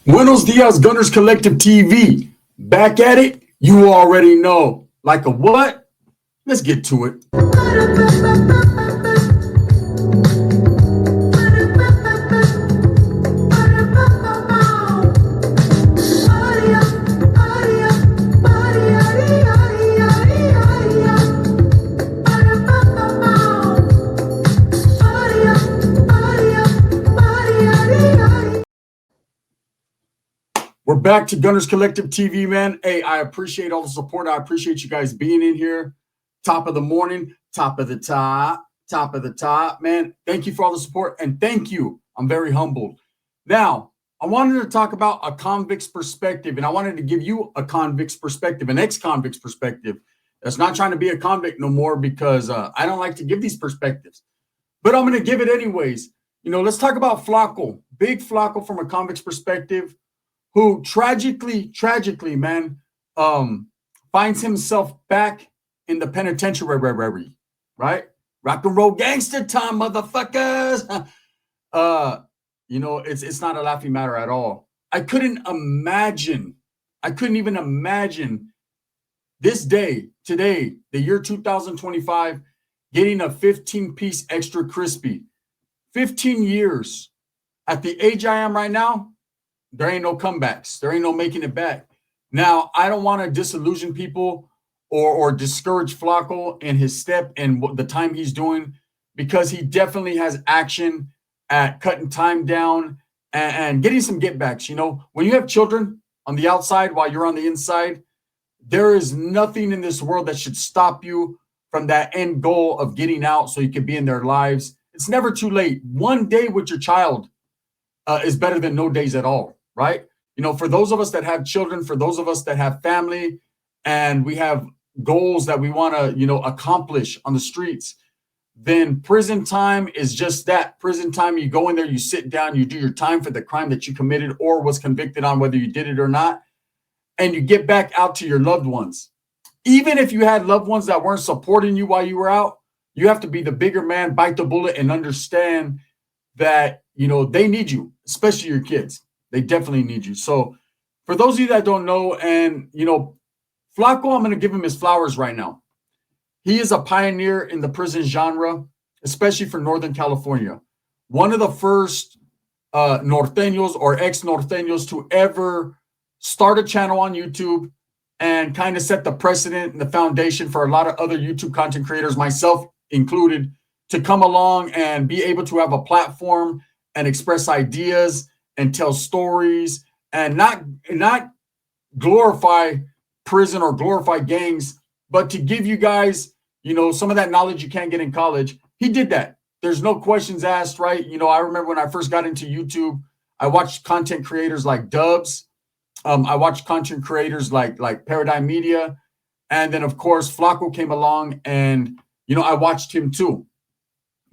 Buenos dias, Gunners Collective TV. Back at it, you already know. Like a what? Let's get to it. We're back to Gunners Collective TV, man. Hey, I appreciate all the support. I appreciate you guys being in here. Top of the morning, top of the top, man. Thank you for all the support, and thank you. I'm very humbled. Now, I wanted to talk about a convict's perspective, and I wanted to give you a convict's perspective, an ex-convict's perspective that's not trying to be a convict no more because I don't like to give these perspectives. But I'm going to give it anyways. Let's talk about Flaco. Big Flaco from a convict's perspective, who tragically, man, finds himself back in the penitentiary, right? Rock and roll gangster time, motherfuckers. It's not a laughing matter at all. I couldn't even imagine this day, today, the year 2025, getting a 15-piece extra crispy. 15 years. At the age I am right now, there ain't no comebacks. There ain't no making it back. Now, I don't want to disillusion people or discourage Flaco in his step and the time he's doing, because he definitely has action at cutting time down and getting some get backs. When you have children on the outside while you're on the inside, there is nothing in this world that should stop you from that end goal of getting out so you can be in their lives. It's never too late. One day with your child is better than no days at all. Right? For those of us that have children, for those of us that have family, and we have goals that we want to, accomplish on the streets, then prison time is just that. Prison time, you go in there, you sit down, you do your time for the crime that you committed or was convicted on, whether you did it or not, and you get back out to your loved ones. Even if you had loved ones that weren't supporting you while you were out, you have to be the bigger man, bite the bullet, and understand that, they need you, especially your kids. They definitely need you. So for those of you that don't know, and, Flaco, I'm going to give him his flowers right now. He is a pioneer in the prison genre, especially for Northern California. One of the first norteños or ex-norteños to ever start a channel on YouTube and kind of set the precedent and the foundation for a lot of other YouTube content creators, myself included, to come along and be able to have a platform and express ideas and tell stories and not glorify prison or glorify gangs, but to give you guys, some of that knowledge you can't get in college. He did that. There's no questions asked, right? I remember when I first got into YouTube, I watched content creators like Dubs. I watched content creators like Paradigm Media. And then, of course, Flaco came along and, I watched him too.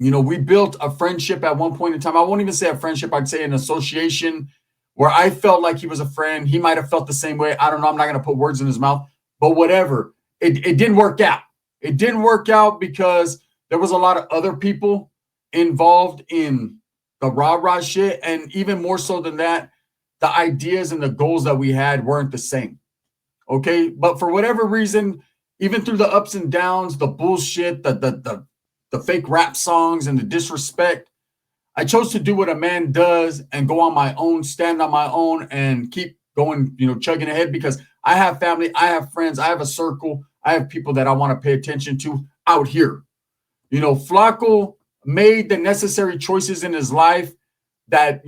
We built a friendship at one point in time. I won't even say a friendship. I'd say an association where I felt like he was a friend. He might have felt the same way. I don't know. I'm not going to put words in his mouth, but whatever. It didn't work out. It didn't work out because there was a lot of other people involved in the rah-rah shit. And even more so than that, the ideas and the goals that we had weren't the same. Okay. But for whatever reason, even through the ups and downs, the bullshit, the fake rap songs and the disrespect, I chose to do what a man does and go on my own, stand on my own, and keep going, chugging ahead, because I have family, I have friends, I have a circle, I have people that I want to pay attention to out here. Flaco made the necessary choices in his life that,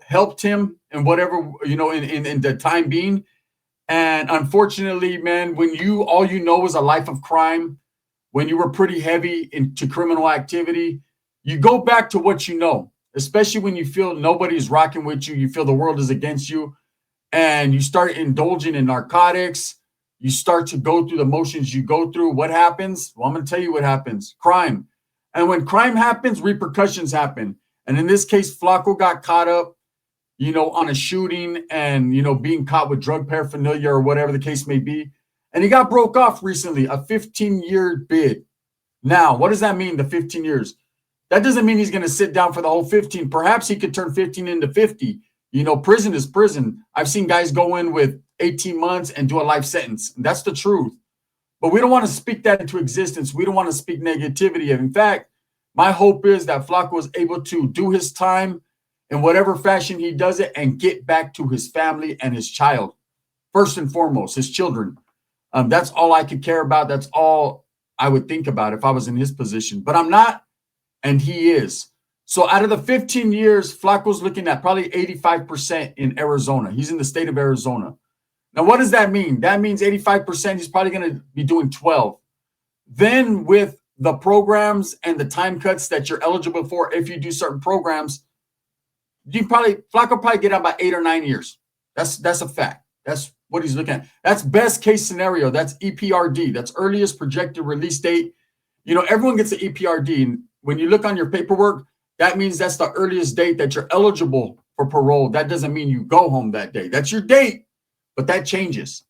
helped him in whatever, in the time being. And unfortunately, man, when all you know is a life of crime, when you were pretty heavy into criminal activity, you go back to what you know, especially when you feel nobody's rocking with you, you feel the world is against you, and you start indulging in narcotics, you start to go through the motions you go through. What happens? Well, I'm going to tell you what happens. Crime. And when crime happens, repercussions happen. And in this case, Flaco got caught up, on a shooting and, being caught with drug paraphernalia or whatever the case may be. And he got broke off recently, a 15-year bid. Now, what does that mean, the 15 years? That doesn't mean he's going to sit down for the whole 15. Perhaps he could turn 15 into 50. Prison is prison. I've seen guys go in with 18 months and do a life sentence. That's the truth. But we don't want to speak that into existence. We don't want to speak negativity. In fact, my hope is that Flaco is able to do his time in whatever fashion he does it and get back to his family and his child. First and foremost, his children. That's all I could care about. That's all I would think about if I was in his position. But I'm not, and he is. So out of the 15 years, Flaco's looking at probably 85% in Arizona. He's in the state of Arizona. Now, what does that mean? That means 85%, he's probably going to be doing 12. Then with the programs and the time cuts that you're eligible for, if you do certain programs, Flaco probably get out about 8 or 9 years. That's a fact. That's what he's looking at. That's best case scenario. That's EPRD. That's earliest projected release date. Everyone gets an EPRD. And when you look on your paperwork, that means that's the earliest date that you're eligible for parole. That doesn't mean you go home that day. That's your date, but that changes.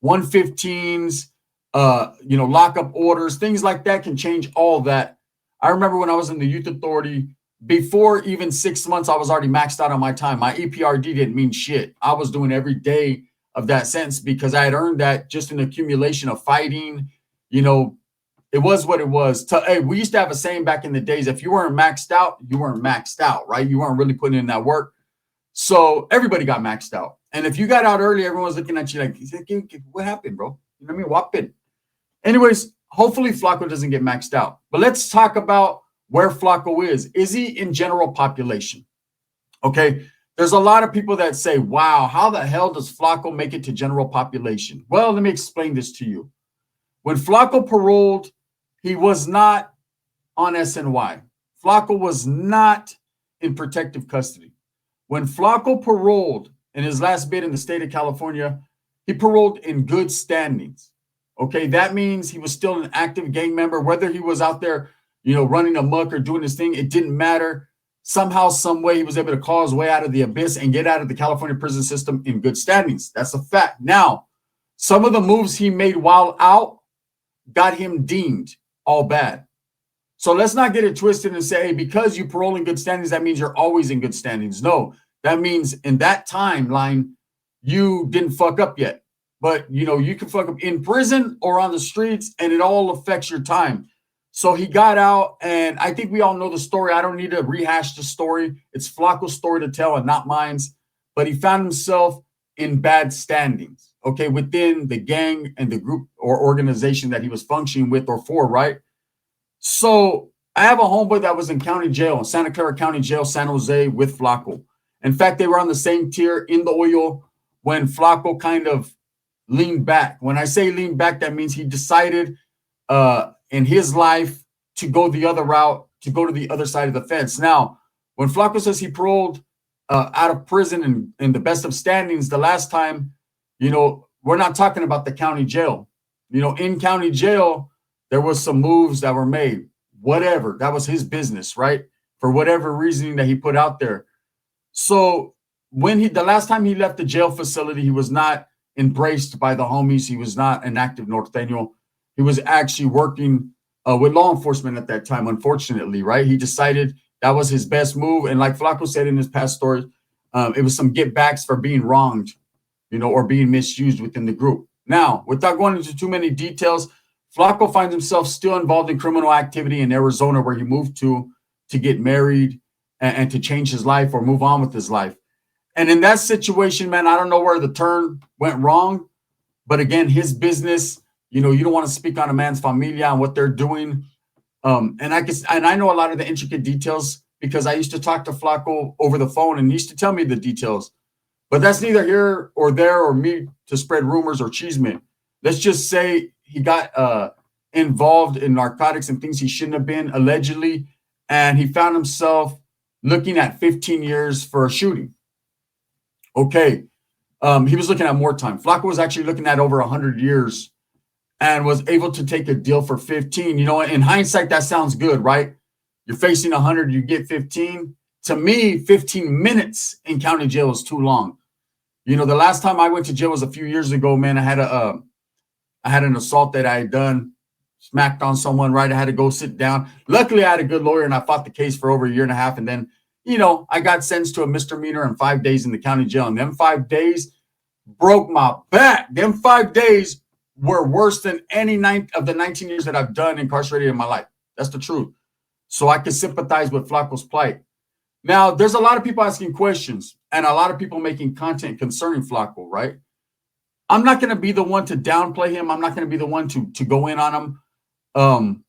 115s, lockup orders, things like that can change all that. I remember when I was in the youth authority, before even 6 months, I was already maxed out on my time. My EPRD didn't mean shit. I was doing every day of that sentence because I had earned that just an accumulation of fighting. It was what it was. Hey, we used to have a saying back in the days, if you weren't maxed out, you weren't maxed out, right? You weren't really putting in that work. So everybody got maxed out. And if you got out early, everyone's looking at you like, what happened, bro? You know what I mean? What happened? Anyways, hopefully Flaco doesn't get maxed out. But let's talk about where Flaco is. Is he in general population? Okay. There's a lot of people that say, wow, how the hell does Flaco make it to general population? Well, let me explain this to you. When Flaco paroled, he was not on SNY. Flaco was not in protective custody. When Flaco paroled in his last bid in the state of California, he paroled in good standings. Okay, that means he was still an active gang member, whether he was out there, running amok or doing his thing, it didn't matter. Somehow, some way, he was able to claw his way out of the abyss and get out of the California prison system in good standings. That's a fact. Now, some of the moves he made while out got him deemed all bad. So let's not get it twisted and say, hey, because you parole in good standings, that means you're always in good standings. No, that means in that timeline, you didn't fuck up yet. But, you can fuck up in prison or on the streets, and it all affects your time. So he got out, and I think we all know the story. I don't need to rehash the story. It's Flaco's story to tell and not mine's. But he found himself in bad standings, okay, within the gang and the group or organization that he was functioning with or for, right? So I have a homeboy that was in county jail, in Santa Clara County Jail, San Jose, with Flaco. In fact, they were on the same tier in the oil when Flaco kind of leaned back. When I say lean back, that means he decided in his life to go the other route, to go to the other side of the fence. Now, when Flaco says he paroled out of prison in the best of standings the last time, we're not talking about the county jail. In county jail, there was some moves that were made. Whatever. That was his business, right? For whatever reasoning that he put out there. So the last time he left the jail facility, he was not embraced by the homies. He was not an active Norteño. He was actually working with law enforcement at that time, unfortunately, right? He decided that was his best move. And like Flaco said in his past stories, it was some get backs for being wronged, or being misused within the group. Now, without going into too many details, Flaco finds himself still involved in criminal activity in Arizona, where he moved to get married and to change his life or move on with his life. And in that situation, man, I don't know where the turn went wrong. But again, his business, you don't want to speak on a man's familia and what they're doing. And I know a lot of the intricate details because I used to talk to Flaco over the phone and he used to tell me the details. But that's neither here or there or me to spread rumors or cheeseman. Let's just say he got involved in narcotics and things he shouldn't have been, allegedly. And he found himself looking at 15 years for a shooting. Okay. He was looking at more time. Flaco was actually looking at over 100 years and was able to take a deal for 15. In hindsight, that sounds good, right? You're facing 100, you get 15. To me, 15 minutes in county jail is too long. The last time I went to jail was a few years ago, man. I had an assault that I had done, smacked on someone, right? I had to go sit down. Luckily, I had a good lawyer and I fought the case for over a year and a half. And then I got sentenced to a misdemeanor and 5 days in the county jail. And them 5 days broke my back. Them 5 days were worse than any of the 19 years that I've done incarcerated in my life. That's the truth. So I can sympathize with Flaco's plight. Now, there's a lot of people asking questions and a lot of people making content concerning Flaco, right? I'm not going to be the one to downplay him. I'm not going to be the one to go in on him.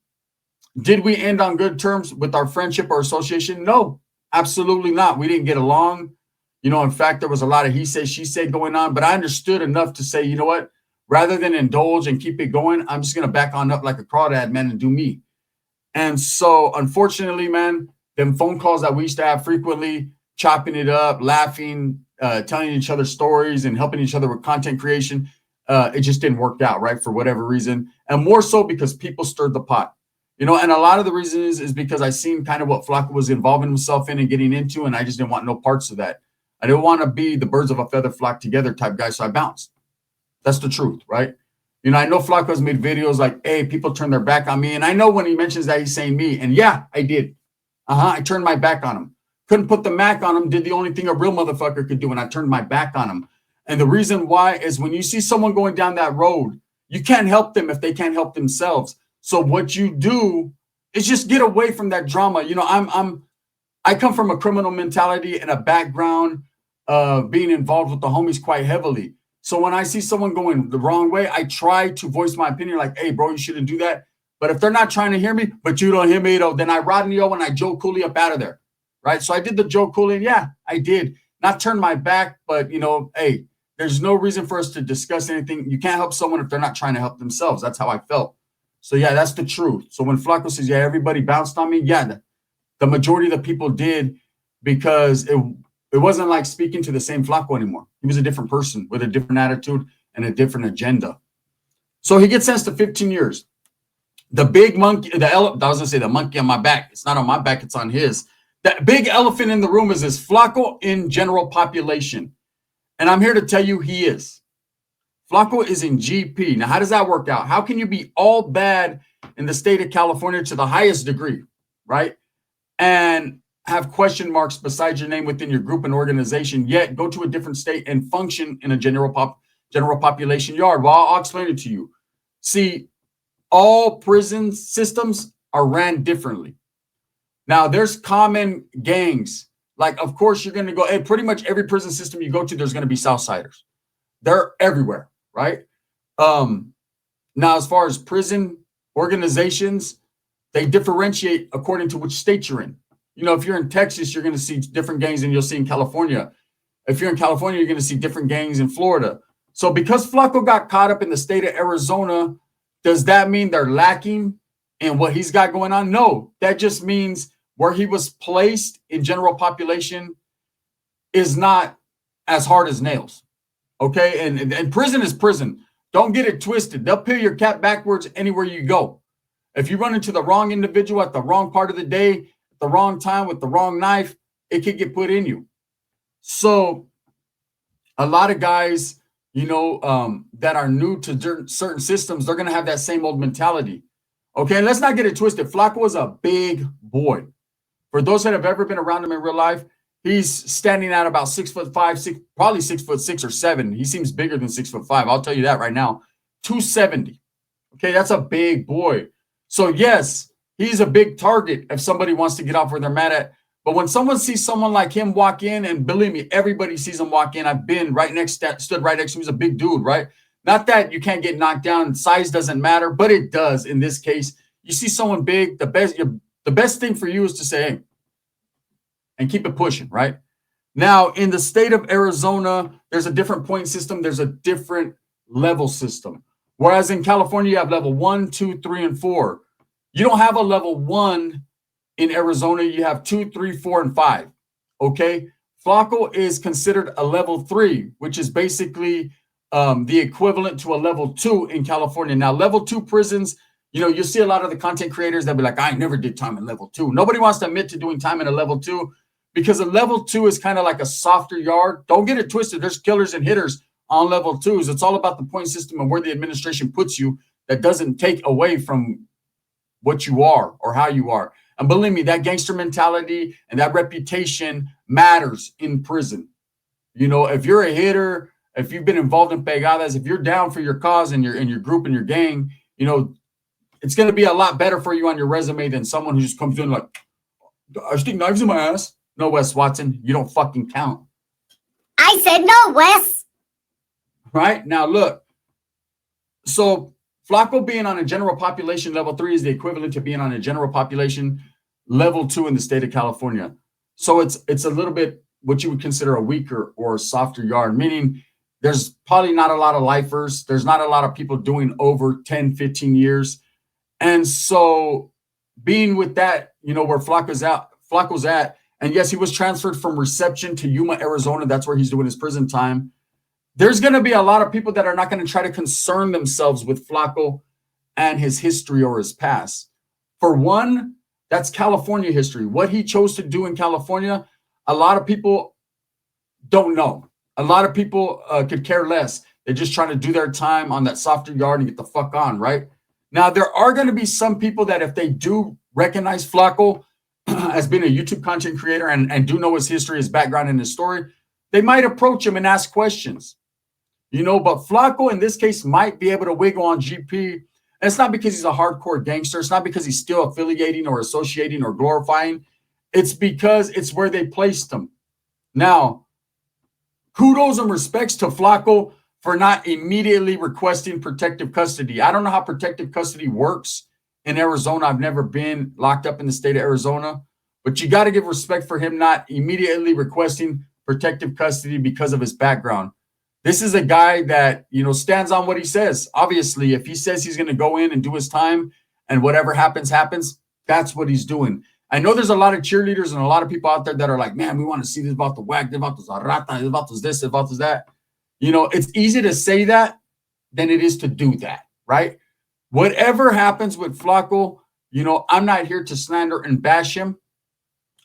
Did we end on good terms with our friendship or association? No, absolutely not. We didn't get along. In fact, there was a lot of he said, she said going on, but I understood enough to say, you know what? Rather than indulge and keep it going, I'm just going to back on up like a crawdad, man, and do me. And so, unfortunately, man, them phone calls that we used to have frequently, chopping it up, laughing, telling each other stories and helping each other with content creation, it just didn't work out, right, for whatever reason. And more so because people stirred the pot. And a lot of the reason is because I seen kind of what Flaco was involving himself in and getting into, and I just didn't want no parts of that. I didn't want to be the birds of a feather flock together type guy, so I bounced. That's the truth, right? I know Flaco has made videos like, hey, people turn their back on me. And I know when he mentions that, he's saying me. And yeah, I did. I turned my back on him. Couldn't put the Mac on him, did the only thing a real motherfucker could do, and I turned my back on him. And the reason why is when you see someone going down that road, you can't help them if they can't help themselves. So what you do is just get away from that drama. I come from a criminal mentality and a background of being involved with the homies quite heavily. So when I see someone going the wrong way, I try to voice my opinion like, hey, bro, you shouldn't do that. But if they're not trying to hear me, but you don't hear me, then I Rodney O and I Joe Cooley up out of there, right? So I did the Joe Cooley, and yeah, I did. Not turn my back, but, hey, there's no reason for us to discuss anything. You can't help someone if they're not trying to help themselves. That's how I felt. So, yeah, that's the truth. So when Flaco says, yeah, everybody bounced on me, yeah, the majority of the people did, because it wasn't like speaking to the same Flaco anymore. He was a different person with a different attitude and a different agenda. So he gets sentenced to 15 years. The big monkey, I was going to say the monkey on my back. It's not on my back, it's on his. That big elephant in the room is this Flaco in general population. And I'm here to tell you he is. Flaco is in GP. Now, how does that work out? How can you be all bad in the state of California to the highest degree, right? And have question marks beside your name within your group and organization, yet go to a different state and function in a general population yard? Well, I'll explain it to you. See, all prison systems are ran differently. Now, there's common gangs. Like, of course, you're going to go, hey, pretty much every prison system you go to, there's going to be Southsiders. They're everywhere, right? Now, as far as prison organizations, they differentiate according to which state you're in. If you're in Texas, you're going to see different gangs than you'll see in California. If you're in California, you're going to see different gangs in Florida. So because Flaco got caught up in the state of Arizona, does that mean they're lacking in what he's got going on? No, that just means where he was placed in general population is not as hard as nails. Okay, and prison is prison. Don't get it twisted. They'll peel your cap backwards anywhere you go. If you run into the wrong individual at the wrong part of the day, at the wrong time with the wrong knife, it could get put in you. So a lot of guys, that are new to certain systems, they're going to have that same old mentality. Okay, let's not get it twisted. Flaco was a big boy. For those that have ever been around him in real life, he's standing at about 6'5", probably 6'6" or 7. He seems bigger than 6'5". I'll tell you that right now. 270. Okay, that's a big boy. So yes, he's a big target if somebody wants to get off where they're mad at. But when someone sees someone like him walk in, and believe me, everybody sees him walk in. I've been stood right next to him. He's a big dude, right? Not that you can't get knocked down. Size doesn't matter, but it does in this case. You see someone big, the best thing for you is to say, hey, and keep it pushing, right? Now, in the state of Arizona, there's a different point system. There's a different level system. Whereas in California, you have level 1, 2, 3, and 4. You don't have a level 1 in Arizona. You have 2, 3, 4, and 5. Okay? Flaco is considered a level 3, which is basically the equivalent to a level 2 in California. Now, level 2 prisons, you see a lot of the content creators that be like, I never did time in level 2. Nobody wants to admit to doing time in a level 2 because a level 2 is kind of like a softer yard. Don't get it twisted. There's killers and hitters on level 2s. It's all about the point system and where the administration puts you. That doesn't take away from what you are or how you are. And believe me, that gangster mentality and that reputation matters in prison. You know, if you're a hitter, if you've been involved in pegadas, if you're down for your cause and your group and your gang, you know, it's going to be a lot better for you on your resume than someone who just comes in like, I stick knives in my ass. No, Wes Watson, you don't fucking count. I said no, Wes. Right? Now, look. So Flaco being on a general population level 3 is the equivalent to being on a general population level 2 in the state of California. So it's a little bit what you would consider a weaker or a softer yard, meaning there's probably not a lot of lifers. There's not a lot of people doing over 10, 15 years. And so being with that, you know, where Flaco's at, and yes, he was transferred from reception to Yuma, Arizona. That's where he's doing his prison time. There's going to be a lot of people that are not going to try to concern themselves with Flaco and his history or his past. For one, that's California history. What he chose to do in California, a lot of people don't know. A lot of people could care less. They're just trying to do their time on that softer yard and get the fuck on, right? Now, there are going to be some people that if they do recognize Flaco as being a YouTube content creator and do know his history, his background, and his story, they might approach him and ask questions. You know, but Flaco in this case might be able to wiggle on GP. And it's not because he's a hardcore gangster. It's not because he's still affiliating or associating or glorifying. It's because it's where they placed him. Now, kudos and respects to Flaco for not immediately requesting protective custody. I don't know how protective custody works in Arizona. I've never been locked up in the state of Arizona, but you got to give respect for him not immediately requesting protective custody because of his background. This is a guy that, you know, stands on what he says. Obviously, if he says he's going to go in and do his time and whatever happens, that's what he's doing. I know there's a lot of cheerleaders and a lot of people out there that are like, man, we want to see this about the whack, about the zarata, about this, about that. You know, it's easy to say that than it is to do that, right? Whatever happens with Flaco, you know, I'm not here to slander and bash him.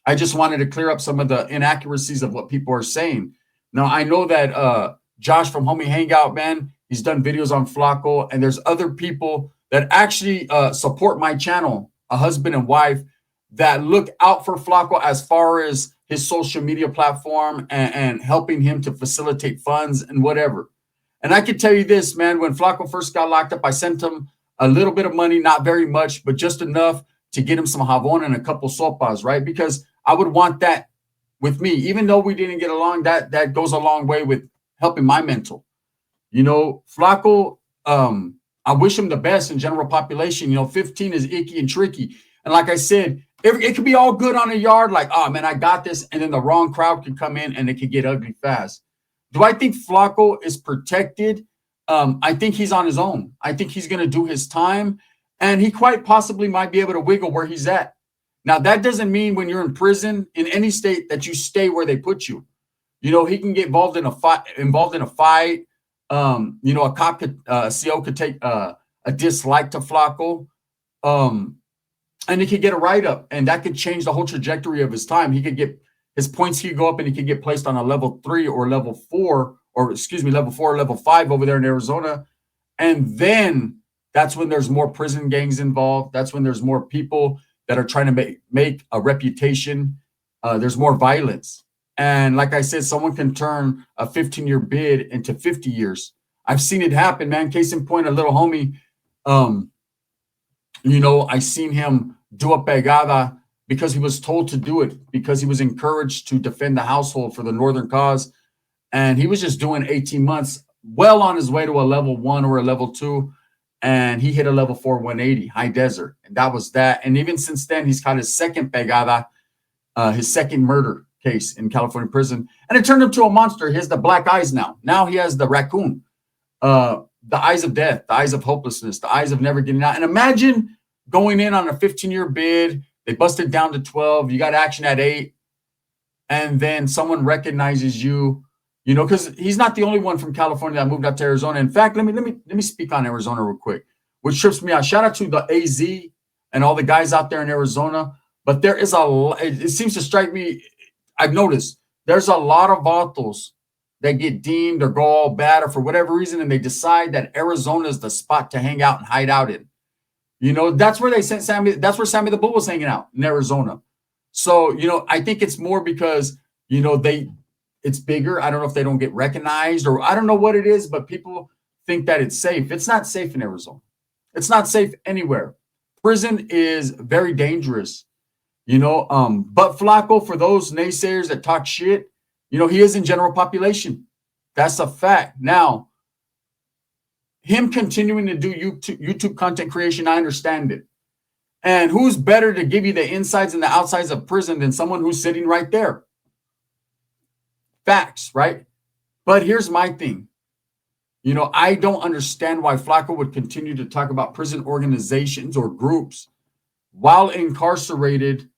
I just wanted to clear up some of the inaccuracies of what people are saying. Now, I know that Josh from Homie Hangout, man, he's done videos on Flaco, and there's other people that actually support my channel, a husband and wife, that look out for Flaco as far as his social media platform and helping him to facilitate funds and whatever. And I can tell you this, man, when Flaco first got locked up, I sent him a little bit of money, not very much, but just enough to get him some jabon and a couple sopas, right? Because I would want that with me. Even though we didn't get along, that goes a long way with helping my mental. You know, Flaco, I wish him the best in general population. You know, 15 is icky and tricky. And like I said, it could be all good on a yard, like, oh, man, I got this. And then the wrong crowd could come in and it could get ugly fast. Do I think Flaco is protected? I think he's on his own. I think he's going to do his time. And he quite possibly might be able to wiggle where he's at. Now, that doesn't mean when you're in prison in any state that you stay where they put you. You know, he can get involved in a fight. You know, a cop could, CO could take a dislike to Flaco. And he could get a write-up, and that could change the whole trajectory of his time. He could get his points, he could go up, and he could get placed on a level 3 or level 4, or excuse me, level 4 or level 5 over there in Arizona. And then that's when there's more prison gangs involved. That's when there's more people that are trying to make a reputation. There's more violence. And like I said, someone can turn a 15-year bid into 50 years. I've seen it happen, man. Case in point, a little homie, you know, I seen him do a pegada because he was told to do it, because he was encouraged to defend the household for the Northern cause. And he was just doing 18 months, well on his way to a level 1 or a level 2. And he hit a level 4 180, high desert. And that was that. And even since then, he's caught his second pegada, his second murder case in California prison. And it turned him to a monster. He has the black eyes now. Now he has the raccoon, the eyes of death, the eyes of hopelessness, the eyes of never getting out. And imagine going in on a 15-year bid. They busted down to 12. You got action at 8. And then someone recognizes you, you know, because he's not the only one from California that moved out to Arizona. In fact, let me speak on Arizona real quick, which trips me out. Shout out to the AZ and all the guys out there in Arizona. But there is it seems to strike me, I've noticed there's a lot of vatos that get deemed or go all bad or for whatever reason, and they decide that Arizona is the spot to hang out and hide out in. You know, that's where they sent Sammy. That's where Sammy the Bull was hanging out in Arizona. So, you know, I think it's more because, you know, it's bigger. I don't know if they don't get recognized or I don't know what it is, but people think that it's safe. It's not safe in Arizona. It's not safe anywhere. Prison is very dangerous, you know. But Flaco, for those naysayers that talk shit, you know, he is in general population. That's a fact. Now, him continuing to do YouTube content creation, I understand it. And who's better to give you the insides and the outsides of prison than someone who's sitting right there? Facts, right? But here's my thing. You know, I don't understand why Flaco would continue to talk about prison organizations or groups while incarcerated,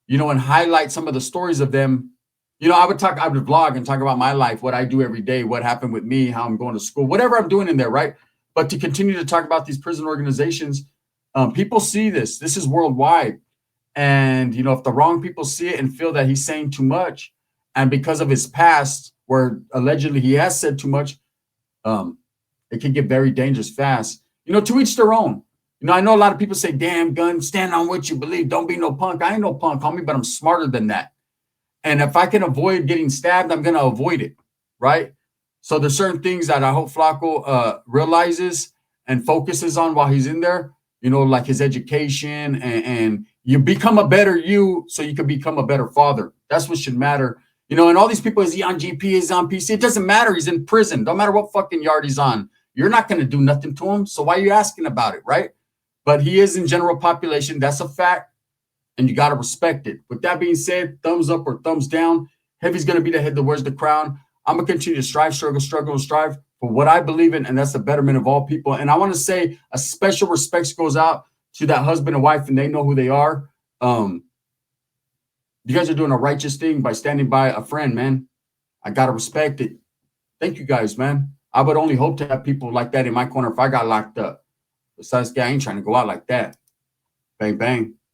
you know, and highlight some of the stories of them. You know, I would vlog and talk about my life, what I do every day, what happened with me, how I'm going to school, whatever I'm doing in there, right? But to continue to talk about these prison organizations, people see this. This is worldwide. And, you know, if the wrong people see it and feel that he's saying too much, and because of his past, where allegedly he has said too much, it can get very dangerous fast. You know, to each their own. You know, I know a lot of people say, damn, gun, stand on what you believe. Don't be no punk. I ain't no punk, homie, but I'm smarter than that. And if I can avoid getting stabbed, I'm going to avoid it, right? So there's certain things that I hope Flaco realizes and focuses on while he's in there, you know, like his education and you become a better you so you can become a better father. That's what should matter. You know, and all these people, is he on GP, is he on PC? It doesn't matter. He's in prison. Don't matter what fucking yard he's on. You're not going to do nothing to him. So why are you asking about it, right? But he is in general population. That's a fact. And you got to respect it. With that being said, thumbs up or thumbs down. Heavy's going to be the head that wears the crown. I'm going to continue to strive, struggle, and strive for what I believe in, and that's the betterment of all people. And I want to say a special respect goes out to that husband and wife, and they know who they are. You guys are doing a righteous thing by standing by a friend, man. I got to respect it. Thank you guys, man. I would only hope to have people like that in my corner if I got locked up. Besides, I ain't trying to go out like that. Bang, bang.